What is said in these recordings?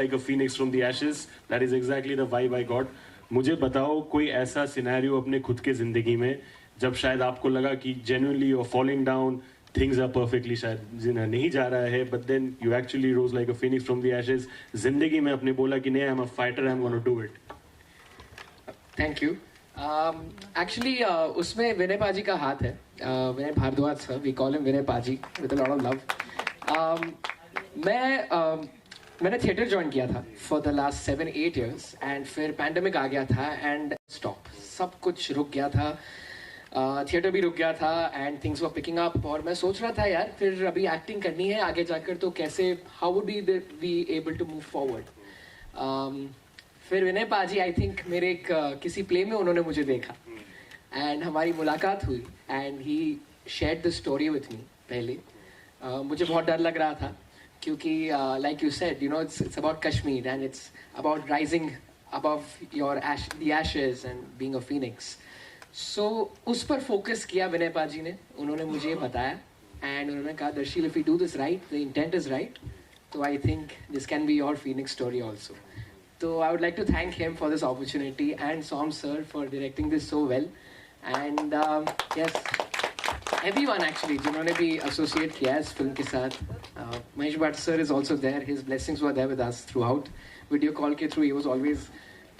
like a phoenix from the ashes. That is exactly the vibe I got. मुझे बताओ कोई ऐसा scenario अपने खुद के ज़िंदगी में जब शायद आपको लगा कि genuinely you're falling down, things are perfectly शायद नहीं जा रहा है, but then you actually rose like a phoenix from the ashes. ज़िंदगी में अपने बोला कि नहीं, I'm a fighter, I'm gonna do it. Thank you. Actually उसमें विनय पाजी का हाथ है. Vinay Bhardwaj sir, we call him Vinay paaji with a lot of love. मैंने थिएटर ज्वाइन किया था for the last 7-8 years and फिर पैंडमिक आ गया था एंड स्टॉप, सब कुछ रुक गया था. थिएटर भी रुक गया था and things were picking up. और मैं सोच रहा था यार फिर अभी एक्टिंग करनी है आगे जाकर, तो कैसे, how would be able to move forward. फिर विनय पाजी आई थिंक मेरे एक किसी प्ले में उन्होंने मुझे देखा एंड हमारी मुलाकात हुई and he shared the story with me. पहले मुझे बहुत डर लग रहा था क्योंकि like you said, you know, it's about Kashmir and it's about rising above your the ashes and being a phoenix. So उस पर फोकस किया विनय पाजी ने. उन्होंने मुझे बताया एंड उन्होंने कहा, Darsheel, if you do this right, the intent is right, तो I think this can be your phoenix story also. So I would like to thank him for this opportunity and Som sir for directing this so well. And yes, everyone actually जिन्होंने भी associate किया है इस film के साथ. Mahesh Bhatt sir is also there. His blessings were there with us throughout. Video call के through he was always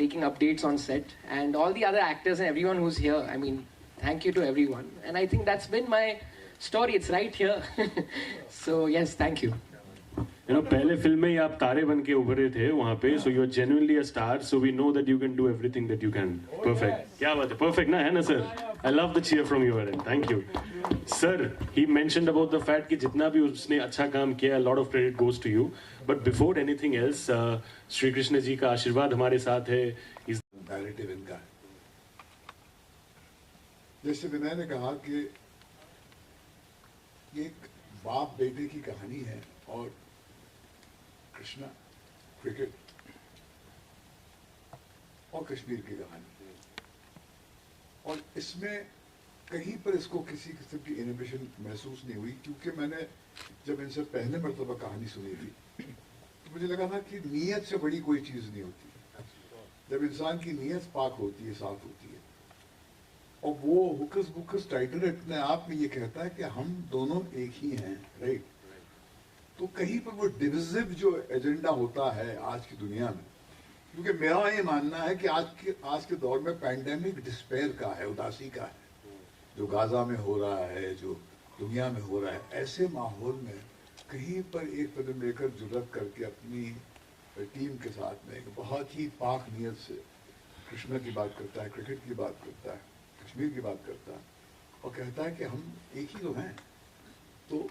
taking updates on set. And all the other actors and everyone who's here. I mean, thank you to everyone. And I think that's been my story. It's right here. So yes, thank you. You know, पहले film में ही आप तारे बन के उभरे थे वहाँ पे, so you are genuinely a star, so we know that you can do everything that you can. Perfect. क्या बात है, perfect ना, है ना sir? I love the cheer from your end. Thank you. Sir, he mentioned about the fact कि जितना भी उसने अच्छा काम किया, a lot of credit goes to you. But before anything else, Shri Krishna ji का आशीर्वाद हमारे साथ है. Narrative इनका है. जैसे विनय ने कहा कि ये एक बाप बेटे की कहानी है और कृष्णा, क्रिकेट और कश्मीर की कहानी, और इसमें कहीं पर इसको किसी किस्म की इनहिबिशन महसूस नहीं हुई. क्योंकि मैंने जब इनसे पहले मरतबा कहानी सुनी थी तो मुझे लगा था कि नीयत से बड़ी कोई चीज़ नहीं होती. जब इंसान की नीयत पाक होती है, साफ होती है, और वो हुकस बुकस टाइटल अपने आप में ये कहता है कि हम दोनों एक ही हैं, राइट, तो कहीं पर वो डिविजिव जो एजेंडा होता है आज की दुनिया में, क्योंकि मेरा ये मानना है कि आज के दौर में पैंडेमिक डिस्पेयर का है, उदासी का है, जो गाजा में हो रहा है, जो दुनिया में हो रहा है. ऐसे माहौल में कहीं पर एक कदम लेकर जुर्रत करके अपनी टीम के साथ में एक बहुत ही पाक नीयत से कृष्णा की बात करता है, क्रिकेट की बात करता है, कश्मीर की बात करता है और कहता है कि हम एक ही तो हैं. तो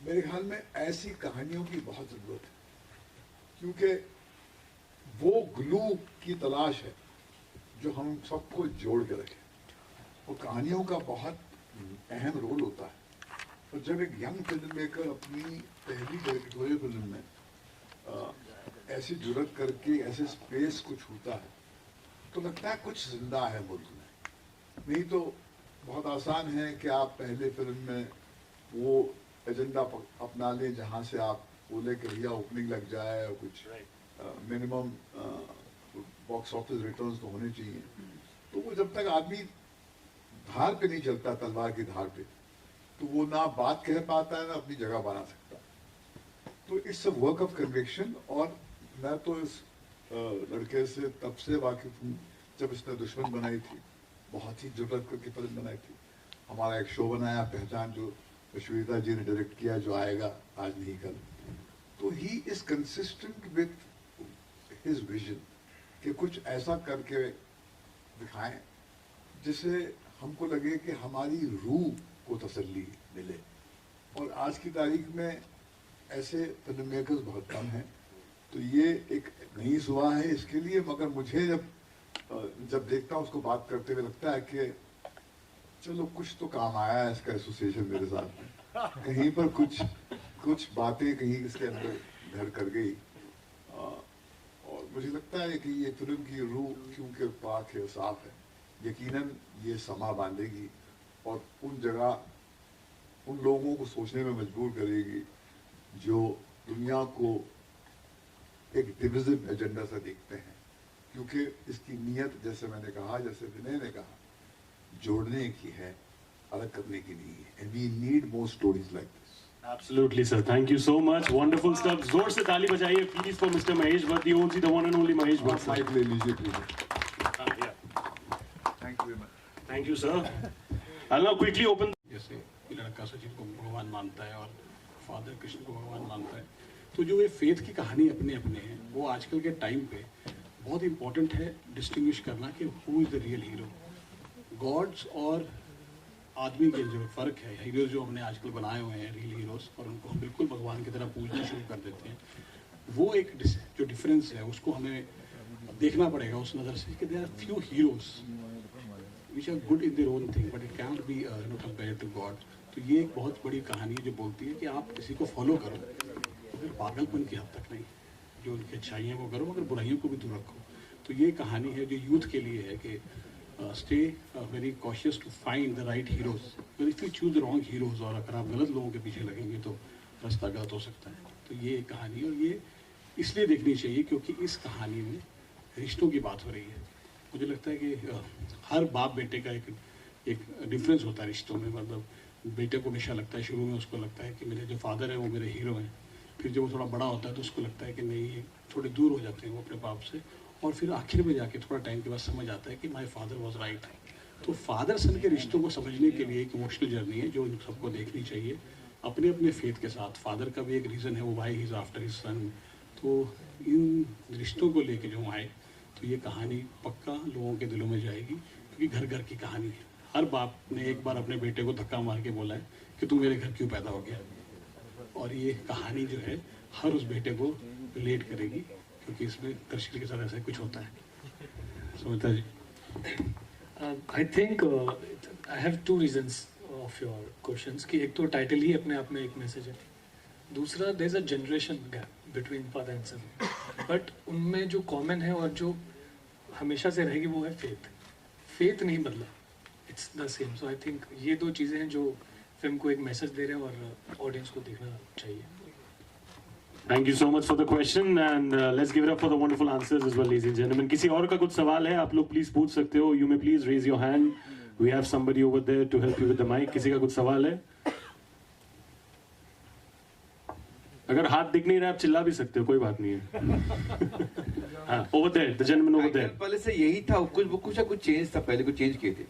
मेरे ख्याल में ऐसी कहानियों की बहुत ज़रूरत है, क्योंकि वो ग्लू की तलाश है जो हम सबको जोड़ के रखे. वो कहानियों का बहुत अहम रोल होता है. और जब एक यंग फिल्म मेकर अपनी पहली डायरेक्टोरियल फिल्म में ऐसी जुर्रत करके ऐसे स्पेस को छूता है तो लगता है कुछ जिंदा है मुल्क में. नहीं तो बहुत आसान है कि आप पहले फिल्म में वो एजेंडा अपना लें जहाँ से आप बोले कि भैया ओपनिंग लग जाए और कुछ मिनिमम बॉक्स ऑफिस रिटर्न्स तो होने चाहिए. तो वो जब तक आदमी धार पे नहीं चलता, तलवार की धार पे, तो वो ना बात कह पाता है ना अपनी जगह बना सकता. तो it's a work of conviction. और मैं तो इस लड़के से तब से वाकिफ हूँ जब इसने दुश्मन बनाई थी, बहुत ही जुर्रत करके फिल्म बनाई थी. हमारा एक शो बनाया पहचान, जो श्वेता जी ने डायरेक्ट किया, जो आएगा आज नहीं कल. तो he is consistent with his vision कि कुछ ऐसा करके दिखाएं जिससे हमको लगे कि हमारी रूह को तसल्ली मिले. और आज की तारीख में ऐसे फिल्म मेकर्स बहुत कम हैं, तो ये एक नई सुबह है इसके लिए. मगर मुझे जब देखता हूँ उसको बात करते हुए लगता है कि चलो कुछ तो काम आया है इसका एसोसिएशन मेरे साथ में. कहीं पर कुछ बातें कहीं इसके अंदर घर कर गई. और मुझे लगता है कि ये फिल्म की रूह क्योंकि पाक है, साफ है, यकीनन ये समा बांधेगी और उन जगह उन लोगों को सोचने में मजबूर करेगी जो दुनिया को एक डिविजन एजेंडा सा देखते हैं, क्योंकि इसकी नीयत जैसे मैंने कहा, जैसे विनय ने कहा, जोड़ने की है, अलग करने की नहीं है। And we need more stories like this. Absolutely, sir. Thank you so much. Wonderful stuff. जोर से ताली बजाइए please for Mr. Mahesh Bhatt, the OG, the one and only Mahesh Bhatt. Mic ले लीजिए please. Yeah. Thank you very much. Thank you, sir. I'll now quickly open. जैसे कि लड़का सचिन को भगवान मानता है और फादर कृष्ण को भगवान मानता है, तो जो ये फेथ की कहानी अपने अपने हैं, वो आजकल के टाइम पे बहुत इंपॉर्टेंट है डिस्टिंग्विश करना कि who is the real hero. Gods और आदमी के जो फ़र्क है, हीरोज़ जो हमने आजकल बनाए हुए हैं रियल हीरोज़, और उनको हम बिल्कुल भगवान की तरह पूजना शुरू कर देते हैं, वो एक जो डिफरेंस है उसको हमें देखना पड़ेगा उस नज़र से कि there are few heroes which are good in their own thing but it cannot be compare to god. तो ये एक बहुत बड़ी कहानी है जो बोलती है कि आप किसी को फॉलो करो मगर पागलपन की हद तक नहीं, जो उनकी अच्छाइयाँ वो करो मगर बुराइयों को भी दूर रखो। तो ये कहानी है जो यूथ के लिए है कि stay very cautious to find the right heroes, but if you choose the wrong heroes, और अगर आप गलत लोगों के पीछे लगेंगे तो रास्ता गलत हो सकता है। तो ये एक कहानी है, और ये इसलिए देखनी चाहिए क्योंकि इस कहानी में रिश्तों की बात हो रही है। मुझे लगता है कि हर बाप बेटे का एक डिफरेंस होता है रिश्तों में। मतलब बेटे को हमेशा लगता है, शुरू में उसको लगता है कि मेरे जो फादर हैं वो मेरे हीरो हैं, फिर जब वो थोड़ा बड़ा होता है तो उसको लगता है कि नहीं, ये थोड़े दूर हो जाते हैं वो अपने बाप से, और फिर आखिर में जाके थोड़ा टाइम के बाद समझ आता है कि माय फादर वाज राइट। तो फादर सन के रिश्तों को समझने के लिए एक इमोशनल जर्नी है जो इन सबको देखनी चाहिए अपने अपने फेथ के साथ। फादर का भी एक रीज़न है, वो भाई he is after his son. तो इन रिश्तों को लेके जो आए तो ये कहानी पक्का लोगों के दिलों में जाएगी, क्योंकि घर घर की कहानी है। हर बाप ने एक बार अपने बेटे को धक्का मार के बोला है कि तू मेरे घर क्यों पैदा हो गया, और ये कहानी जो है हर उस बेटे को रिलेट करेगी, क्योंकि इसमें दर्शक के साथ ऐसा कुछ होता है। सुमिता जी। I think I have two reasons of your questions कि एक तो टाइटल ही अपने आप में एक मैसेज है, दूसरा there is a generation gap between father and son, but उनमें जो कॉमन है और जो हमेशा से रहेगी वो है फेथ नहीं बदला, it's the same. So I think ये दो चीज़ें हैं जो फिल्म को एक मैसेज दे रहे हैं और ऑडियंस को देखना चाहिए। Thank you so much for the question and let's give it up for the wonderful answers as well, ladies and gentlemen. किसी और का कुछ सवाल है आप लोग प्लीज पूछ सकते हो। You may please raise your hand. We have somebody over there to help you with the mic. किसी का कुछ सवाल है? अगर हाथ दिख नहीं रहा आप चिल्ला भी सकते हो, कोई बात नहीं है। हाँ, over there, the gentleman over there. पहले से यही था, कुछ चेंज था, पहले कुछ चेंज किए थे।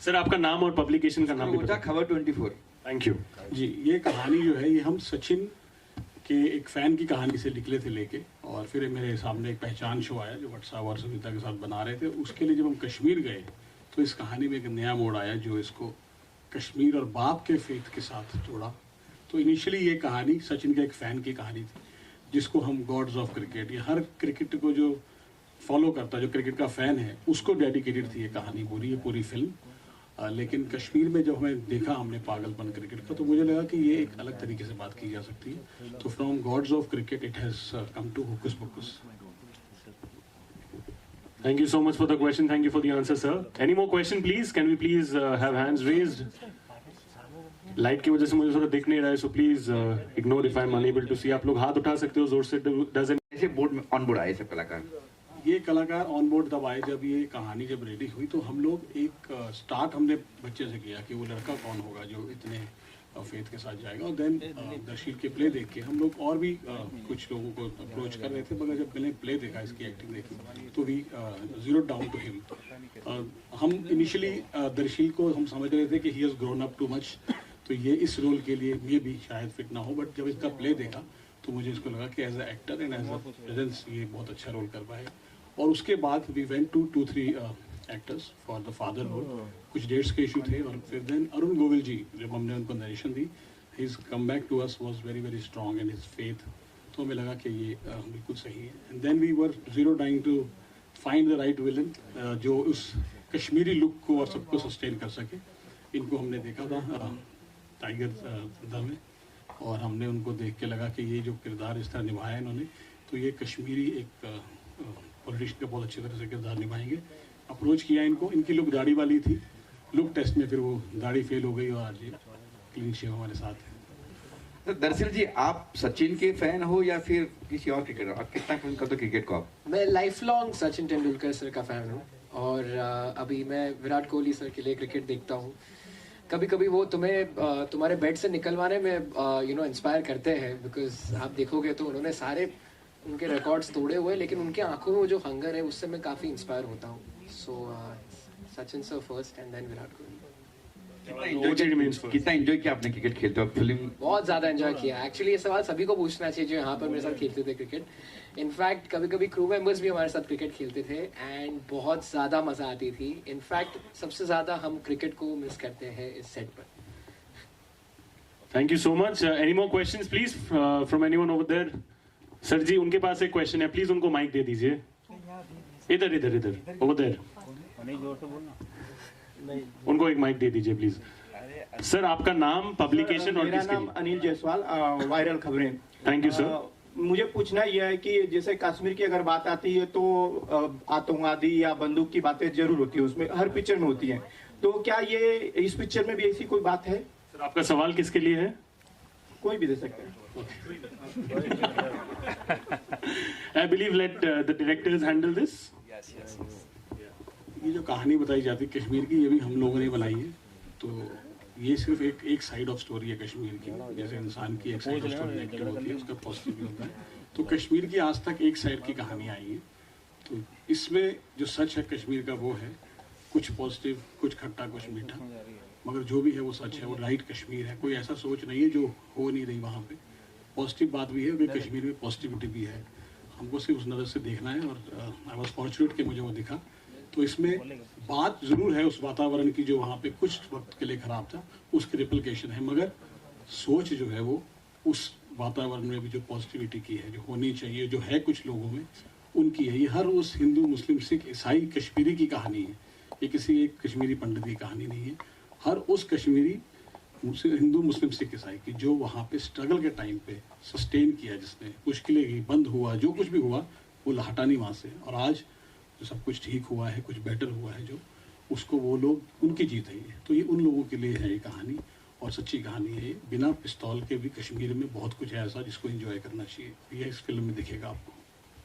सर आपका नाम और पब्लिकेशन का नाम भी बताइए। खबर 24। थैंक यू जी। ये कहानी जो है ये हम सचिन के एक फ़ैन की कहानी से निकले थे लेके, और फिर मेरे सामने एक पहचान शो आया जो वट्सा और सुनीता के साथ बना रहे थे। उसके लिए जब हम कश्मीर गए तो इस कहानी में एक नया मोड़ आया जो इसको कश्मीर और बाप के फेथ के साथ जोड़ा। तो इनिशियली ये कहानी सचिन के एक फ़ैन की कहानी थी जिसको हम गॉड्स ऑफ क्रिकेट, या हर क्रिकेट को जो फॉलो करता, जो क्रिकेट का फ़ैन है उसको डेडिकेटेड थी ये कहानी पूरी, ये पूरी फिल्म। लेकिन कश्मीर में जब हमें देखा हमने पागलपन क्रिकेट का, तो मुझे लगा कि ये एक अलग तरीके से बात की जा सकती है। तो from gods of cricket it has come to Hukus Bukus. Thank you so much for the question. Thank you for the answer, sir. Any more question, please? Can we please have hands raised? Light की वजह से मुझे थोड़ा दिख नहीं रहा है, so please ignore if I'm unable to see. आप लोग हाथ उठा सकते हो जोर से। Doesn't ऐसे बोर्ड में ऑन बोर्ड आए सब कलाकार। ये कलाकार ऑन बोर्ड तब आए जब ये कहानी जब रेडी हुई, तो हम लोग एक स्टार्ट हमने बच्चे से किया कि वो लड़का कौन होगा जो इतने फेथ के साथ जाएगा, और देन दर्शील के प्ले देख के हम लोग और भी कुछ लोगों को अप्रोच कर रहे थे, मगर जब मैंने प्ले देखा, इसकी एक्टिंग देखी, तो we zero down to him. हम इनिशियली दर्शील को हम समझ रहे थे कि he has grown up too much, तो ये इस रोल के लिए ये भी शायद फिट ना हो, बट जब इसका प्ले देखा तो मुझे इसको लगा कि as a actor and as a presence ये बहुत अच्छा रोल कर पाएगा। और उसके बाद we went to 2-3 actors for the father role. कुछ डेट्स के इशू थे, और फिर देन अरुण गोविल जी जब हमने उनको नरेशन दी, his come back to us was very very strong and his faith, तो हमें लगा कि ये बिल्कुल सही है। And then we were zero time to find the right villain जो उस कश्मीरी लुक को और सबको सस्टेन कर सके। इनको हमने देखा था टाइगर ज़िंदा में, और हमने उनको देख के लगा कि ये जो किरदार इस तरह निभाया इन्होंने, तो ये कश्मीरी एक पॉलिटिशियन का बहुत अच्छी तरह से किरदार निभाएंगे। अप्रोच किया इनको, इनकी लुक दाढ़ी वाली थी, लुक टेस्ट में फिर वो दाढ़ी फेल हो गई और आज ये क्लीन शेव हमारे साथ है। तो दरअसल जी आप सचिन के फैन हो या फिर किसी और क्रिकेटर? आप कितना पसंद करते हो क्रिकेट को आप? मैं life long Sachin Tendulkar sir का फ़ैन हूँ और अभी मैं विराट कोहली सर के लिए क्रिकेट देखता हूँ। कभी कभी वो तुम्हारे बेड से निकलवाने में इंस्पायर करते हैं, बिकॉज आप देखोगे तो उन्होंने सारे उनके रिकॉर्ड्स तोड़े हुए, लेकिन उनके आंखों में वो जो हंगर है उससे मैं काफ़ी इंस्पायर होता हूँ। So Sachin sir first and then Virat Kohli. कितना एंजॉय किया आपने क्रिकेट खेलते वक्त? फिल्म बहुत ज़्यादा एंजॉय किया। एक्चुअली ये सवाल सभी को पूछना चाहिए जो यहाँ पर मेरे साथ खेलते थे क्रिकेट। इनफैक्ट कभी कभी क्रू मेंबर्स भी हमारे साथ क्रिकेट खेलते थे एंड बहुत ज़्यादा मज़ा आती थी। इनफैक्ट सबसे ज़्यादा हम क्रिकेट को मिस करते हैं इस सेट पर। Thank you so much. Any more questions please from anyone over there? Sir ji उनके पास एक क्वेश्चन है, प्लीज उनको माइक दे दीजिए। इधर इधर इधर ओवर देयर, उनको एक माइक दे दीजिए प्लीज। सर आपका नाम, पब्लिकेशन और मेरा किसके नाम लिए? अनिल जायसवाल, वायरल खबरें। Thank you sir. मुझे पूछना यह है कि जैसे कश्मीर की अगर बात आती है तो आतंकवादी या बंदूक की बातें जरूर होती है, उसमें हर पिक्चर में होती है। तो क्या ये इस पिक्चर में भी ऐसी कोई बात है? सर आपका सवाल किसके लिए है? कोई भी दे सकते हैं। I believe let the directors handle this. ये जो कहानी बताई जाती है कश्मीर की, ये भी हम लोगों ने बनाई है। तो ये सिर्फ एक साइड ऑफ स्टोरी है कश्मीर की। जैसे इंसान की एक साइड ऑफ स्टोरी नेगेटिव होती है, उसका पॉजिटिव भी होता है। तो कश्मीर की आज तक एक साइड की कहानी आई है। तो इसमें जो सच है कश्मीर का वो है, कुछ पॉजिटिव, कुछ खट्टा, कुछ मीठा, मगर जो भी है वो सच है। वो राइट कश्मीर है। कोई ऐसा सोच नहीं है जो हो नहीं रही वहाँ पे। पॉजिटिव बात भी है कि कश्मीर में पॉजिटिविटी भी है। हमको सिर्फ उस नज़र से देखना है और आई वॉज फॉर्चुनेट कि मुझे वो दिखा। तो इसमें बात जरूर है उस वातावरण की जो वहाँ पे कुछ वक्त के लिए खराब था, उसकी रिप्लिकेशन है, मगर सोच जो है वो उस वातावरण में भी जो पॉजिटिविटी की है, जो होनी चाहिए, जो है कुछ लोगों में, उनकी है। ये हर उस हिंदू, मुस्लिम, सिख, ईसाई, कश्मीरी की कहानी है। ये किसी एक कश्मीरी पंडित की कहानी नहीं है। हर उस कश्मीरी, हिंदू, मुस्लिम, सिख, ईसाई की जो वहाँ पे स्ट्रगल के टाइम पे सस्टेन किया, जिसने मुश्किलें की, बंद हुआ, जो कुछ भी हुआ वो हटा नहीं वहाँ से। और आज जो सब कुछ ठीक हुआ है, कुछ बेटर हुआ है, जो उसको वो लोग, उनकी जीत है ये। तो ये उन लोगों के लिए है ये कहानी, और सच्ची कहानी है। बिना पिस्तौल के भी कश्मीर में बहुत कुछ है ऐसा जिसको एंजॉय करना चाहिए। ये इस फिल्म में दिखेगा आपको।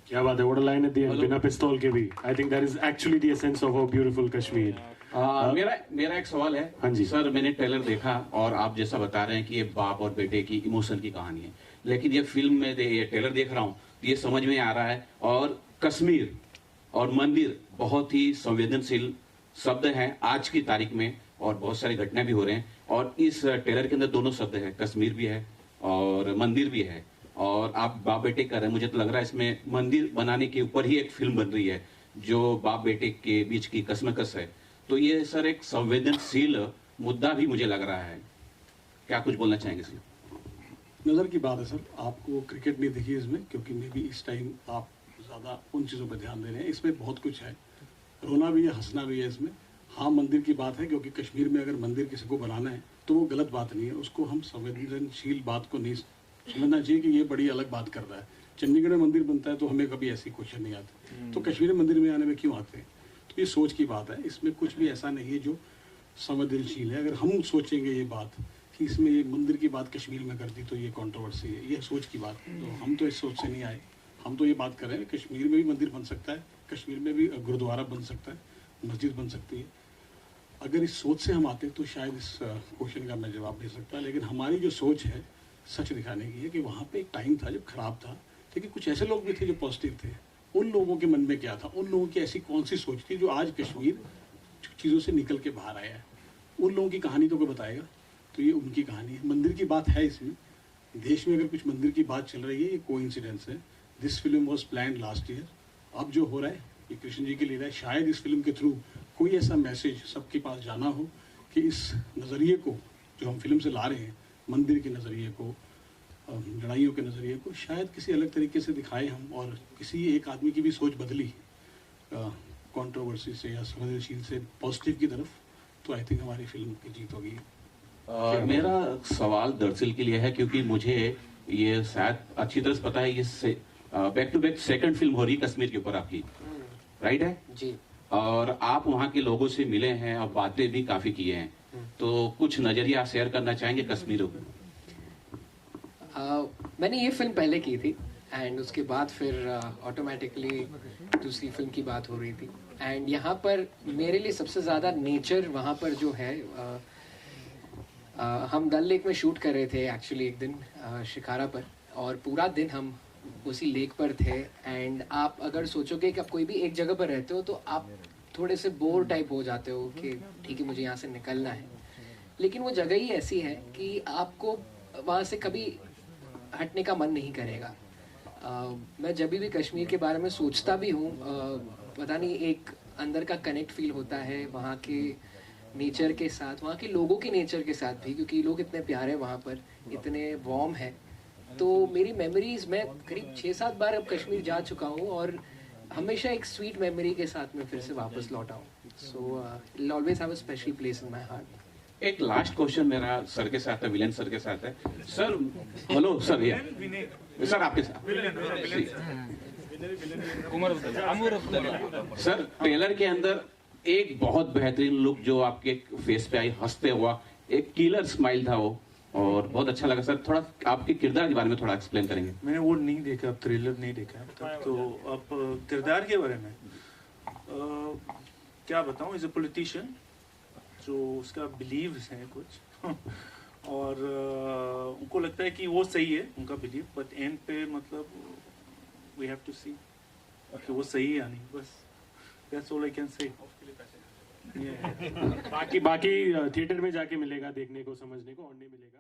क्या बात है, what a line at the end, बिना पिस्तौल के भी। I think that is actually the essence of a beautiful Kashmir. मेरा एक सवाल है। हाँ जी सर, मैंने ट्रेलर देखा और आप जैसा बता रहे हैं कि ये बाप और बेटे की इमोशन की कहानी है, लेकिन ये फिल्म में ये ट्रेलर देख रहा हूँ तो ये समझ में आ रहा है। और कश्मीर और मंदिर बहुत ही संवेदनशील शब्द हैं आज की तारीख में, और बहुत सारी घटनाएं भी हो रहे हैं। और इस ट्रेलर के अंदर दोनों शब्द हैं, कश्मीर भी है और मंदिर भी है। और आप बाप बेटे कर रहे हैं, मुझे तो लग रहा है इसमें मंदिर बनाने के ऊपर ही एक फिल्म बन रही है जो बाप बेटे के बीच की कश्मकश है। तो ये सर एक संवेदनशील मुद्दा भी मुझे लग रहा है। क्या कुछ बोलना चाहेंगे इसमें? नज़र की बात है सर। आपको क्रिकेट नहीं दिखी इसमें, क्योंकि मे भी इस टाइम आप ज़्यादा उन चीज़ों पर ध्यान दे रहे हैं। इसमें बहुत कुछ है, रोना भी है, हंसना भी है इसमें। हाँ, मंदिर की बात है, क्योंकि कश्मीर में अगर मंदिर किसी को बनाना है तो वो गलत बात नहीं है। उसको हम संवेदनशील बात को नहीं समझना चाहिए कि ये बड़ी अलग बात कर रहा है। चंडीगढ़ में मंदिर बनता है तो हमें कभी ऐसी क्वेश्चन नहीं आती, तो कश्मीर में मंदिर में आने में क्यों आते हैं? तो ये सोच की बात है। इसमें कुछ भी ऐसा नहीं है जो संवेदनशील है। अगर हम सोचेंगे ये बात कि इसमें ये मंदिर की बात कश्मीर में कर दी तो ये कंट्रोवर्सी है, ये सोच की बात है। तो हम तो इस सोच से नहीं आए। हम तो ये बात कर रहे हैं कश्मीर में भी मंदिर बन सकता है, कश्मीर में भी गुरुद्वारा बन सकता है, मस्जिद बन सकती है। अगर इस सोच से हम आते तो शायद इस क्वेश्चन का मैं जवाब दे सकता। लेकिन हमारी जो सोच है सच दिखाने की है कि वहाँ पे एक टाइम था जब खराब था, लेकिन कुछ ऐसे लोग भी थे जो पॉजिटिव थे। उन लोगों के मन में क्या था, उन लोगों की ऐसी कौन सी सोच थी जो आज कश्मीर चीज़ों से निकल के बाहर आया है। उन लोगों की कहानी तो कोई बताएगा। तो ये उनकी कहानी है। मंदिर की बात है इसमें। देश में अगर कुछ मंदिर की बात चल रही है, ये कोइंसिडेंस है। This film was plan last year. अब जो हो रहा है ये कृष्ण जी के लिए है। शायद इस फिल्म के थ्रू कोई ऐसा मैसेज सबके पास जाना हो कि इस नज़रिए को जो हम फिल्म से ला रहे हैं, मंदिर के नज़रिए को, लड़ाइयों के नज़रिए को, शायद किसी अलग तरीके से दिखाएं हम, और किसी एक आदमी की भी सोच बदली कंट्रोवर्सी से या संवेदनशील से पॉजिटिव की तरफ, तो आई थिंक हमारी फिल्म की जीत होगी। मेरा सवाल दरअसल के लिए है, क्योंकि मुझे ये शायद अच्छी तरह से पता है, ये back to back second film हो रही है कश्मीर के ऊपर आपकी, राइट है जी। और आप वहाँ के लोगों से मिले हैं और बातें भी काफी किए हैं, तो कुछ नजरिया शेयर करना चाहेंगे कश्मीर मैंने ये फिल्म पहले की थी एंड उसके बाद फिर ऑटोमेटिकली दूसरी फिल्म की बात हो रही थी एंड यहाँ पर मेरे लिए सबसे ज़्यादा नेचर वहाँ पर जो है हम डल लेक में शूट कर रहे थे एक्चुअली एक दिन शिकारा पर और पूरा दिन हम उसी लेक पर थे एंड आप अगर सोचोगे कि आप कोई भी एक जगह पर रहते हो तो आप थोड़े से बोर टाइप हो जाते हो कि ठीक है मुझे यहाँ से निकलना है, लेकिन वो जगह ही ऐसी है कि आपको वहाँ से कभी हटने का मन नहीं करेगा। मैं जब भी कश्मीर के बारे में सोचता भी हूँ पता नहीं एक अंदर का कनेक्ट फील होता है वहाँ के नेचर के साथ, वहाँ के लोगों के नेचर के साथ भी, क्योंकि लोग इतने प्यारे वहाँ पर, इतने वार्म है। तो मेरी मेमोरीज, मैं करीब 6-7 बार अब कश्मीर जा चुका हूँ और हमेशा एक स्वीट मेमोरी के साथ में फिर से वापस लौटा हूँ। So it always have a special place in my heart. एक लास्ट क्वेश्चन मेरा सर के साथ है, विलेन सर के साथ है। सर हेलो सर, ये सर आपके साथ सर ट्रेलर के अंदर एक बहुत बेहतरीन लुक जो आपके फेस पे आई हंसते हुआ, एक किलर स्माइल था वो, और बहुत अच्छा लगा। सर थोड़ा आपके किरदार के बारे में थोड़ा एक्सप्लेन करेंगे। मैंने वो नहीं देखा, अब ट्रेलर नहीं देखा है तो अब किरदार के बारे में क्या बताऊं। इज अ पॉलिटिशियन जो उसका बिलीव्स हैं कुछ और उनको लगता है कि वो सही है उनका बिलीव, बट एंड पे मतलब वी हैव टू सी कि वो सही है या नहीं, बस that's all I can say. बाकी थिएटर में जाके मिलेगा देखने को, समझने को, और नहीं मिलेगा।